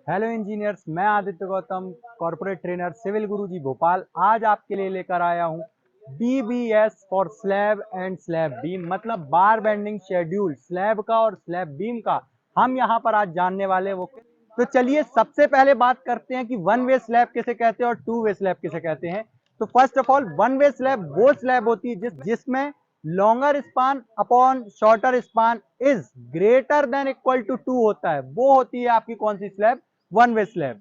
Hello engineers, मैं Aditya Gautam, corporate trainer civil Guruji Bhopal. आज आपके लिए लेकर आया हूँ BBS for slab and slab beam, मतलब बार बेंडिंग शेड्यूल स्लैब का और स्लैब बीम का हम यहाँ पर आज जानने वाले हैं। वो तो चलिए सबसे पहले बात करते हैं कि वन वे स्लैब किसे कहते हैं और टू वे स्लैब किसे कहते हैं। तो first of all, one way slab वो स्लैब होती है जिसमें longer span upon shorter span is greater than equal to 2 होता है। वो होती है आपकी कौन सी स्लैब? One way slab.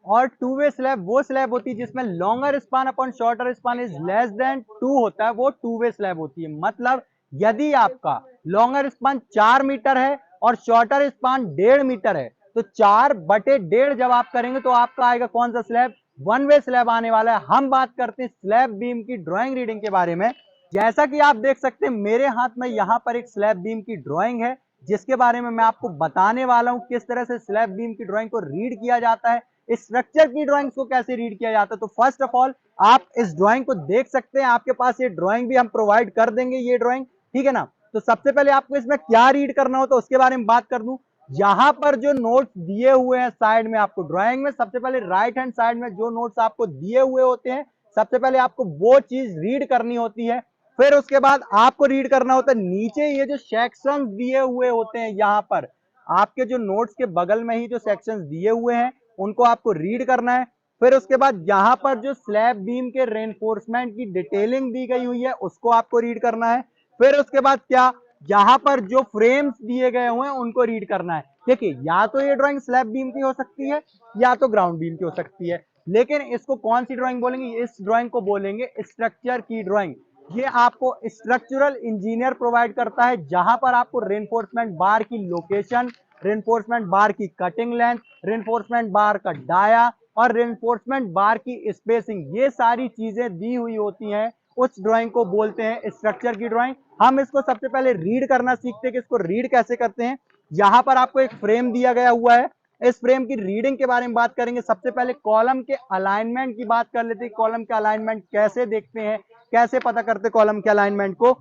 और टू वे स्लैब वो स्लैब होती है जिसमें longer span upon shorter span is less than 2 होता है। वो टू वे स्लैब होती है। मतलब यदि आपका लॉन्गर स्पान 4 मीटर है और शॉर्टर स्पान 1.5 मीटर है, तो 4/1.5 जब आप करेंगे तो आपका आएगा कौन सा स्लैब? वन वे स्लैब आने वाला है। हम बात करते हैं स्लैब बीम की ड्रॉइंग रीडिंग के बारे में। जैसा कि आप देख सकते हैं मेरे हाथ में यहाँ पर एक स्लैब बीम की ड्रॉइंग है, जिसके बारे में मैं आपको बताने वाला हूं किस तरह से स्लैब बीम की ड्रॉइंग को रीड किया जाता है, स्ट्रक्चर की ड्राइंग को कैसे रीड किया जाता है। तो फर्स्ट ऑफ ऑल आप इस ड्राइंग को देख सकते हैं, आपके पास ये ड्राइंग भी हम प्रोवाइड कर देंगे, ये ड्राइंग, ठीक है ना। तो सबसे पहले आपको इसमें क्या रीड करना हो तो उसके बारे में बात कर दूं। यहां पर जो नोट्स दिए हुए हैं साइड में आपको ड्राइंग में, सबसे पहले राइट हैंड साइड में जो नोट्स आपको दिए हुए होते हैं, सबसे पहले आपको वो चीज रीड करनी होती है। फिर उसके बाद आपको रीड करना होता है नीचे ये जो सेक्शन दिए हुए होते हैं, यहां पर आपके जो नोट्स के बगल में ही जो सेक्शंस दिए हुए हैं उनको आपको रीड करना है। फिर उसके बाद यहां पर जो स्लैब बीम के रेनफोर्समेंट की डिटेलिंग दी गई हुई है उसको आपको रीड करना है। फिर उसके बाद क्या, यहां पर जो फ्रेम्स दिए गए हुए हैं उनको रीड करना है। देखिए, या तो ये ड्राइंग स्लैब बीम की हो सकती है या तो ग्राउंड बीम की हो सकती है, लेकिन इसको कौन सी ड्राइंग बोलेंगे? इस ड्राइंग को बोलेंगे स्ट्रक्चर की ड्राइंग। ये आपको स्ट्रक्चरल इंजीनियर प्रोवाइड करता है, जहां पर आपको रेनफोर्समेंट बार की लोकेशन, रेनफोर्समेंट बार की कटिंग लेंथ, रेनफोर्समेंट बार का डाया और रेनफोर्समेंट बार की स्पेसिंग, ये सारी चीजें दी हुई होती हैं। उस ड्राइंग को बोलते हैं स्ट्रक्चर की ड्राइंग। हम इसको सबसे पहले रीड करना सीखते हैं कि इसको रीड कैसे करते हैं। यहां पर आपको एक फ्रेम दिया गया हुआ है, इस फ्रेम की रीडिंग के बारे में बात करेंगे। सबसे पहले कॉलम के अलाइनमेंट की बात कर लेते हैं। कॉलम के अलाइनमेंट कैसे देखते हैं, कैसे पता करते कॉलम के अलाइनमेंट को?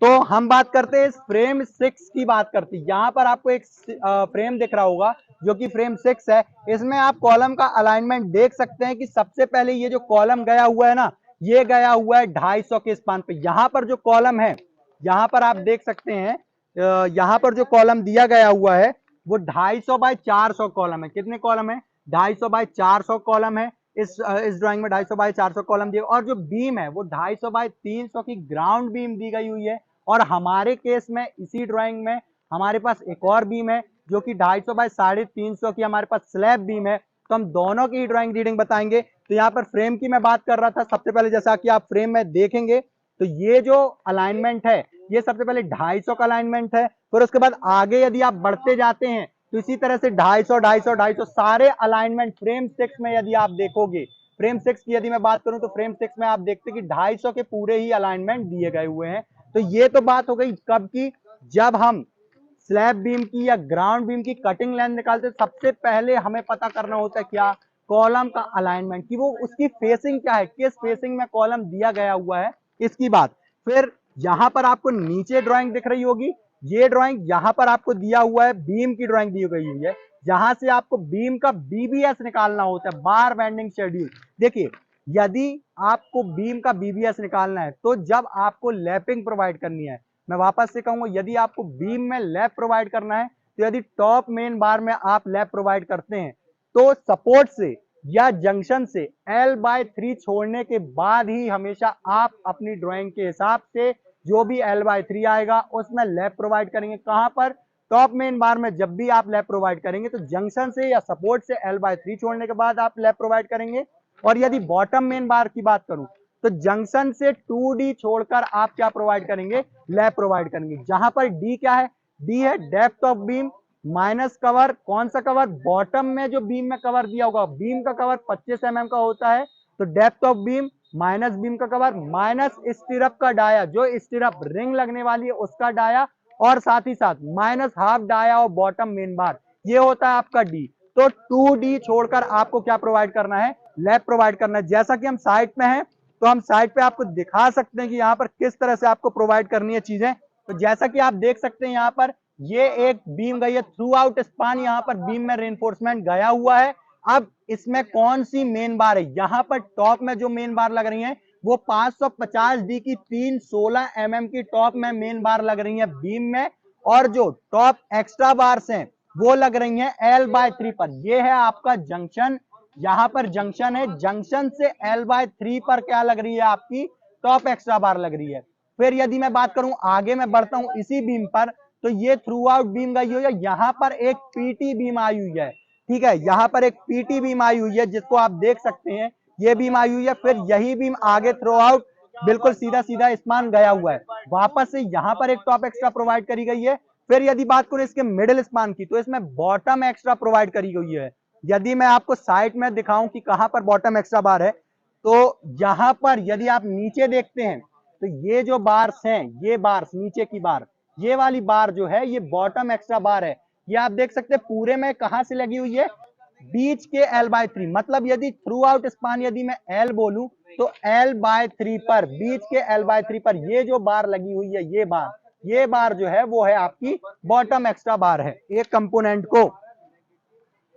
तो हम बात करते हैं फ्रेम 6 की बात करते हैं। यहां पर आपको एक फ्रेम दिख रहा होगा जो कि फ्रेम 6 है। इसमें आप कॉलम का अलाइनमेंट देख सकते हैं कि सबसे पहले ये जो कॉलम गया हुआ है ना, ये गया हुआ है 250 के स्पान पे। यहां पर जो कॉलम है, यहां पर आप देख सकते हैं, यहां पर जो कॉलम दिया गया हुआ है वो 250/400 कॉलम है। कितने कॉलम है? 250/400 कॉलम है। इस ड्राइंग में 250/400 कॉलम दिए, और जो बीम है वो 250/300 की ग्राउंड बीम दी गई हुई है। और हमारे केस में इसी ड्राइंग में हमारे पास एक और बीम है जो कि 250/350 की हमारे पास स्लैब बीम है। तो हम दोनों की ड्राइंग रीडिंग बताएंगे। तो यहाँ पर फ्रेम की मैं बात कर रहा था। सबसे पहले जैसा कि आप फ्रेम में देखेंगे तो ये जो अलाइनमेंट है, ये सबसे पहले 250 का अलाइनमेंट है। फिर उसके बाद आगे यदि आप बढ़ते जाते हैं तो इसी तरह से 250, 250, 250 सारे अलाइनमेंट फ्रेम 6 में यदि आप देखोगे, फ्रेम 6 की यदि मैं बात करूं तो फ्रेम 6 में आप देखते कि 250 के पूरे ही अलाइनमेंट दिए गए हुए हैं। तो ये तो बात हो गई कब की? जब हम स्लैब बीम की या ग्राउंड बीम की कटिंग लेंथ निकालते, सबसे पहले हमें पता करना होता है क्या? कॉलम का अलाइनमेंट, कि वो उसकी फेसिंग क्या है, किस फेसिंग में कॉलम दिया गया हुआ है, इसकी बात। फिर यहां पर आपको नीचे ड्राइंग दिख रही होगी, ये ड्राइंग यहां पर आपको दिया हुआ है, बीम की ड्राइंग दी गई हुई है। जहां से आपको बीम का बीबीएस निकालना होता है, बार बेंडिंग शेड्यूल। देखिए, यदि आपको बीम का बीबीएस निकालना है तो जब आपको लैपिंग प्रोवाइड करनी है, मैं वापस से कहूंगा, यदि आपको बीम में लैप प्रोवाइड करना है तो यदि टॉप मेन बार में आप लैप प्रोवाइड करते हैं तो सपोर्ट से या जंक्शन से L/3 छोड़ने के बाद ही हमेशा आप अपनी ड्राइंग के हिसाब से जो भी L/3 आएगा उसमें लैप प्रोवाइड करेंगे। कहां पर? टॉप मेन बार में जब भी आप लैप प्रोवाइड करेंगे तो जंक्शन से या सपोर्ट से L/3 छोड़ने के बाद आप लैप प्रोवाइड करेंगे। और यदि बॉटम मेन बार की बात करूं तो जंक्शन से 2D छोड़कर आप क्या प्रोवाइड करेंगे? लैप प्रोवाइड करेंगे। जहां पर डी क्या है? डी है depth of beam minus cover. कौन सा कवर? बॉटम में जो बीम में कवर दिया होगा, बीम का कवर 25 mm का होता है, तो depth of beam minus beam का कवर माइनस स्टिरअप का डाया, जो स्टिरअप रिंग लगने वाली है उसका डाया, और साथ ही साथ माइनस हाफ डाया और बॉटम मेन बार, ये होता है आपका डी। तो 2D छोड़कर आपको क्या प्रोवाइड करना है? लैप प्रोवाइड करना है। जैसा कि हम साइट में हैं तो हम साइट पे आपको दिखा सकते हैं कि यहाँ पर किस तरह से आपको प्रोवाइड करनी है चीजें। तो जैसा कि आप देख सकते हैं यहाँ पर ये एक बीम गई है थ्रू आउट स्पान, यहाँ पर बीम में रेनफोर्समेंट गया हुआ है। अब इसमें कौन सी मेन बार है, यहाँ पर टॉप में जो मेन बार लग रही है वो 550 डी की 316 की टॉप में मेन बार लग रही है बीम में, और जो टॉप एक्स्ट्रा बार्स हैं वो लग रही हैं L/3 पर। ये है आपका जंक्शन, यहाँ पर जंक्शन है, जंक्शन से L/3 पर क्या लग रही है आपकी टॉप एक्स्ट्रा बार लग रही है। फिर यदि मैं बात करूं आगे मैं बढ़ता हूं इसी बीम पर, तो ये थ्रू आउट बीम गई हुई है, यहाँ पर एक पीटी बीम आई हुई है, ठीक है, यहाँ पर एक पीटी बीम आई हुई है जिसको आप देख सकते हैं, ये बीम आई हुई है। फिर यही बीम आगे थ्रू आउट बिल्कुल सीधा सीधा स्पान गया हुआ है, वापस से यहाँ पर एक टॉप एक्स्ट्रा प्रोवाइड करी गई है। फिर यदि बात करूं इसके मिडिल स्पान की, तो इसमें बॉटम एक्स्ट्रा प्रोवाइड करी गई है। यदि मैं आपको साइड में दिखाऊं कि कहां पर बॉटम एक्स्ट्रा बार है, तो यहां पर यदि आप नीचे देखते हैं तो ये जो बार्स हैं, ये बार्स नीचे की बार, ये वाली बार जो है ये बॉटम एक्स्ट्रा बार है। ये आप देख सकते हैं पूरे में कहां से लगी हुई है, बीच के L/3, मतलब यदि थ्रू आउट स्पान यदि मैं L बोलूं तो L/3 पर, बीच के L/3 पर ये जो बार लगी हुई है, ये बार जो है वो है आपकी बॉटम एक्स्ट्रा बार है। एक कंपोनेंट को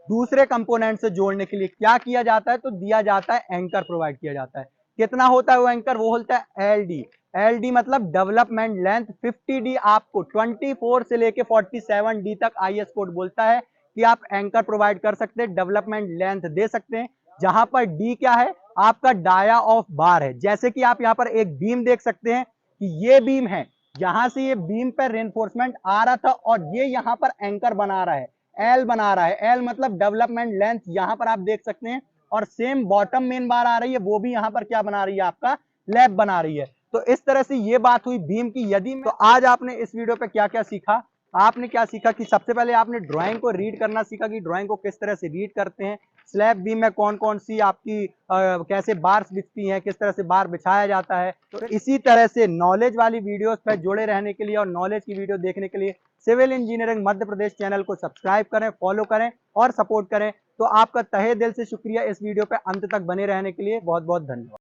दूसरे कंपोनेंट से जोड़ने के लिए क्या किया जाता है, तो दिया जाता है एंकर प्रोवाइड किया जाता है। कितना होता है वो एंकर, वो होता है LD। LD मतलब डेवलपमेंट लेंथ 50D, आपको 24 से लेके 47D तक IS कोड बोलता है कि आप एंकर प्रोवाइड कर सकते हैं, डेवलपमेंट लेंथ दे सकते हैं। जहां पर D क्या है, आपका डाया ऑफ बार है। जैसे कि आप यहाँ पर एक बीम देख सकते हैं कि ये बीम है, यहां से ये बीम पर रेनफोर्समेंट आ रहा था और ये यहाँ पर एंकर बना रहा है, एल बना रहा है। एल मतलब डेवलपमेंट लेंथ, यहां पर आप देख सकते हैं। और सेम बॉटम मेन बार आ रही है, वो भी यहां पर क्या बना रही है, आपका लैब बना रही है। तो इस तरह से ये बात हुई बीम की। यदि तो आज आपने इस वीडियो पे क्या क्या सीखा, आपने क्या सीखा कि सबसे पहले आपने ड्राइंग को रीड करना सीखा कि ड्राइंग को किस तरह से रीड करते हैं, स्लैब बीम में कौन कौन सी आपकी कैसे बार्स बिछती हैं, किस तरह से बार बिछाया जाता है। तो इसी तरह से नॉलेज वाली वीडियोस पर जुड़े रहने के लिए और नॉलेज की वीडियो देखने के लिए civil engineering Madhya Pradesh channel को सब्सक्राइब करें, फॉलो करें और सपोर्ट करें। तो आपका तहे दिल से शुक्रिया इस वीडियो पे अंत तक बने रहने के लिए, बहुत बहुत धन्यवाद।